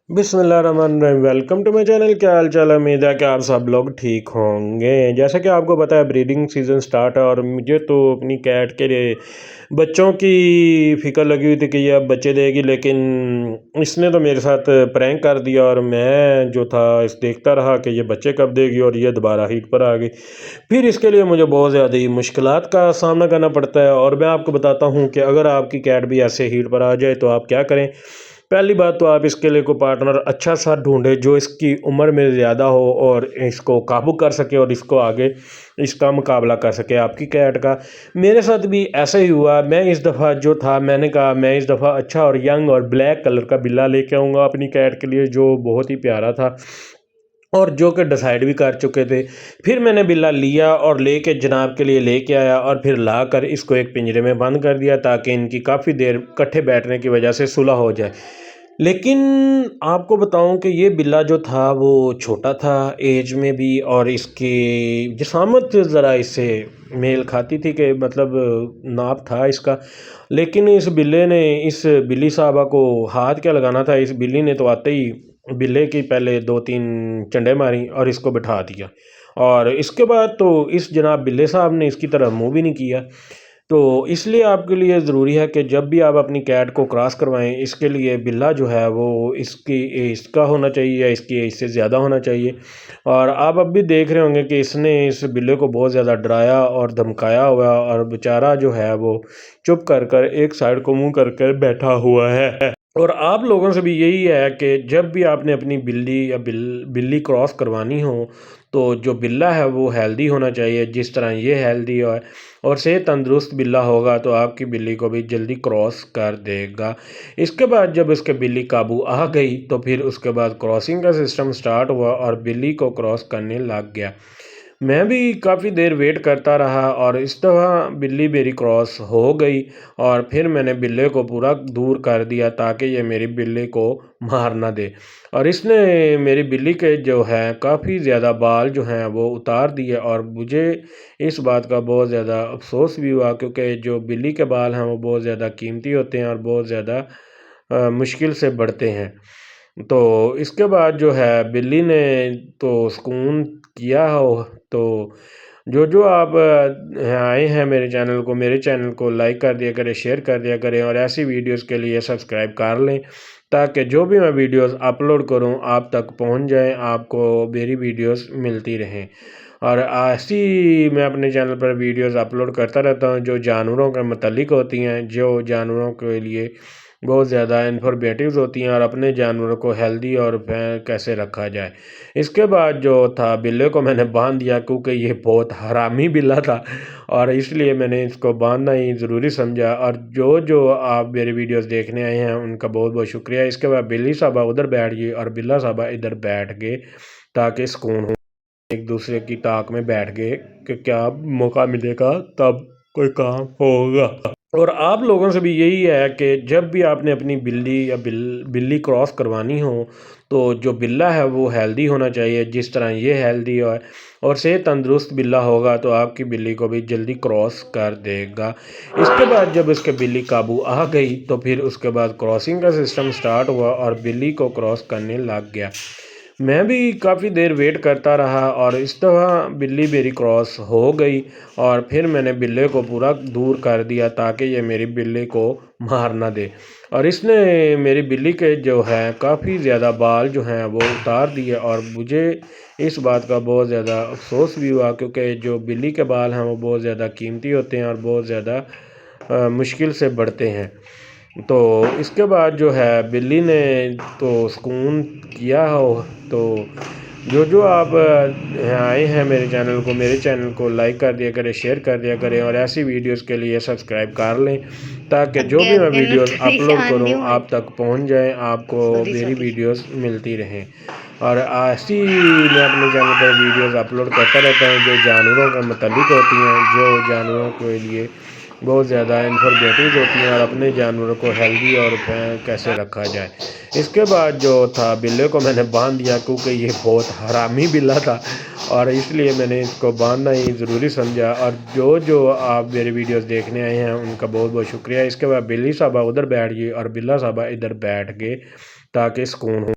बिस्मिल्लाहिर्रहमानिर्रहीम। Welcome to my channel. क्या हाल चाल है? उम्मीद है कि आप सब लोग ठीक होंगे। जैसा कि आपको पता है ब्रीडिंग सीज़न स्टार्ट है और मुझे तो अपनी कैट के लिए बच्चों की फ़िक्र लगी हुई थी कि ये अब बच्चे देगी, लेकिन इसने तो मेरे साथ प्रैंक कर दिया और मैं जो था इस देखता रहा कि ये बच्चे कब देगी और ये दोबारा हीट पर आ गई। फिर इसके लिए मुझे बहुत ज़्यादा ही मुश्किलात का सामना करना पड़ता है और मैं आपको बताता हूँ कि अगर आपकी कैट भी ऐसे हीट पर आ जाए तो आप क्या करें। पहली बात तो आप इसके लिए कोई पार्टनर अच्छा सा ढूंढे जो इसकी उम्र में ज़्यादा हो और इसको काबू कर सके और इसको आगे इसका मुकाबला कर सके आपकी कैट का। मेरे साथ भी ऐसा ही हुआ। मैं इस दफ़ा जो था मैंने कहा मैं इस दफ़ा अच्छा और यंग और ब्लैक कलर का बिल्ला लेके आऊँगा अपनी कैट के लिए, जो बहुत ही प्यारा था और जो कि डिसाइड भी कर चुके थे। फिर मैंने बिल्ला लिया और लेके जनाब के लिए लेके आया और फिर लाकर इसको एक पिंजरे में बंद कर दिया ताकि इनकी काफ़ी देर इकट्ठे बैठने की वजह से सुलह हो जाए। लेकिन आपको बताऊं कि ये बिल्ला जो था वो छोटा था एज में भी और इसकी जिसामत ज़रा इससे मेल खाती थी कि मतलब नाप था इसका। लेकिन इस बिल्ले ने इस बिल्ली साहबा को हाथ क्या लगाना था, इस बिल्ली ने तो आते ही बिल्ले की पहले दो तीन चंडे मारी और इसको बिठा दिया और इसके बाद तो इस जनाब बिल्ले साहब ने इसकी तरफ मुंह भी नहीं किया। तो इसलिए आपके लिए ज़रूरी है कि जब भी आप अपनी कैट को क्रॉस करवाएं, इसके लिए बिल्ला जो है वो इसकी एज का होना चाहिए या इसकी एज से ज़्यादा होना चाहिए। और आप अब भी देख रहे होंगे कि इसने इस बिल्ले को बहुत ज़्यादा डराया और धमकाया हुआ और बेचारा जो है वो चुप कर कर एक साइड को मुंह कर कर बैठा हुआ है। और आप लोगों से भी यही है कि जब भी आपने अपनी बिल्ली या बिल्ली क्रॉस करवानी हो तो जो बिल्ला है वो हेल्दी होना चाहिए, जिस तरह ये हेल्दी है और सेहत तंदुरुस्त बिल्ला होगा तो आपकी बिल्ली को भी जल्दी क्रॉस कर देगा। इसके बाद जब उसके बिल्ली काबू आ गई तो फिर उसके बाद क्रॉसिंग का सिस्टम स्टार्ट हुआ और बिल्ली को क्रॉस करने लग गया। मैं भी काफ़ी देर वेट करता रहा और इस दफ़ा बिल्ली मेरी क्रॉस हो गई और फिर मैंने बिल्ले को पूरा दूर कर दिया ताकि ये मेरी बिल्ली को मार ना दे। और इसने मेरी बिल्ली के जो है काफ़ी ज़्यादा बाल जो हैं वो उतार दिए और मुझे इस बात का बहुत ज़्यादा अफ़सोस भी हुआ, क्योंकि जो बिल्ली के बाल हैं वो बहुत ज़्यादा कीमती होते हैं और बहुत ज़्यादा मुश्किल से बढ़ते हैं। तो इसके बाद जो है बिल्ली ने तो सुकून किया हो। तो जो आप आए हैं मेरे चैनल को लाइक कर दिया करें, शेयर कर दिया करें और ऐसी वीडियोस के लिए सब्सक्राइब कर लें ताकि जो भी मैं वीडियोस अपलोड करूं आप तक पहुंच जाएं, आपको मेरी वीडियोस मिलती रहें। और ऐसी मैं अपने चैनल पर वीडियोस अपलोड करता रहता हूं जो जानवरों के मतलब होती हैं, जो जानवरों के लिए बहुत ज़्यादा इन्फॉर्मेटिव्स होती हैं और अपने जानवरों को हेल्दी और कैसे रखा जाए। इसके बाद जो था बिल्ले को मैंने बांध दिया क्योंकि ये बहुत हरामी बिल्ला था और इसलिए मैंने इसको बांधना ही ज़रूरी समझा। और जो आप मेरे वीडियोस देखने आए हैं उनका बहुत बहुत शुक्रिया। इसके बाद बिल्ली साहबा उधर बैठ गई और बिल्ला साहबा इधर बैठ गए ताकि सुकून हो, एक दूसरे की ताक में बैठ गए कि क्या मौका मिलेगा तब कोई काम होगा। और आप लोगों से भी यही है कि जब भी आपने अपनी बिल्ली या बिल्ली क्रॉस करवानी हो तो जो बिल्ला है वो हेल्दी होना चाहिए, जिस तरह ये हेल्दी है और सेहत तंदुरुस्त बिल्ला होगा तो आपकी बिल्ली को भी जल्दी क्रॉस कर देगा। इसके बाद जब उसके बिल्ली काबू आ गई तो फिर उसके बाद क्रॉसिंग का सिस्टम स्टार्ट हुआ और बिल्ली को क्रॉस करने लग गया। मैं भी काफ़ी देर वेट करता रहा और इस दफ़ा बिल्ली मेरी क्रॉस हो गई और फिर मैंने बिल्ले को पूरा दूर कर दिया ताकि ये मेरी बिल्ली को मार ना दे। और इसने मेरी बिल्ली के जो है काफ़ी ज़्यादा बाल जो हैं वो उतार दिए और मुझे इस बात का बहुत ज़्यादा अफ़सोस भी हुआ, क्योंकि जो बिल्ली के बाल हैं वो बहुत ज़्यादा कीमती होते हैं और बहुत ज़्यादा मुश्किल से बढ़ते हैं। तो इसके बाद जो है बिल्ली ने तो सुकून किया हो। तो जो आप आए हैं मेरे चैनल को लाइक कर दिया करें, शेयर कर दिया करें और ऐसी वीडियोस के लिए सब्सक्राइब कर लें ताकि जो भी मैं वीडियोस अपलोड करूं आप तक पहुंच जाएं, आपको मेरी वीडियोस मिलती रहें। और ऐसी मैं अपने चैनल पर वीडियोस अपलोड करता रहता हूं जो जानवरों के मतलब होती हैं, जो जानवरों के लिए बहुत ज़्यादा इन्फॉर्मेटिव होती हैं और अपने जानवरों को हेल्दी और कैसे रखा जाए। इसके बाद जो था बिल्ले को मैंने बांध दिया क्योंकि ये बहुत हरामी बिल्ला था और इसलिए मैंने इसको बांधना ही ज़रूरी समझा। और जो आप मेरे वीडियोस देखने आए हैं उनका बहुत बहुत शुक्रिया। इसके बाद बिल्ली साहबा उधर बैठ गई और बिल्ला साहबा इधर बैठ गए ताकि सुकून हो।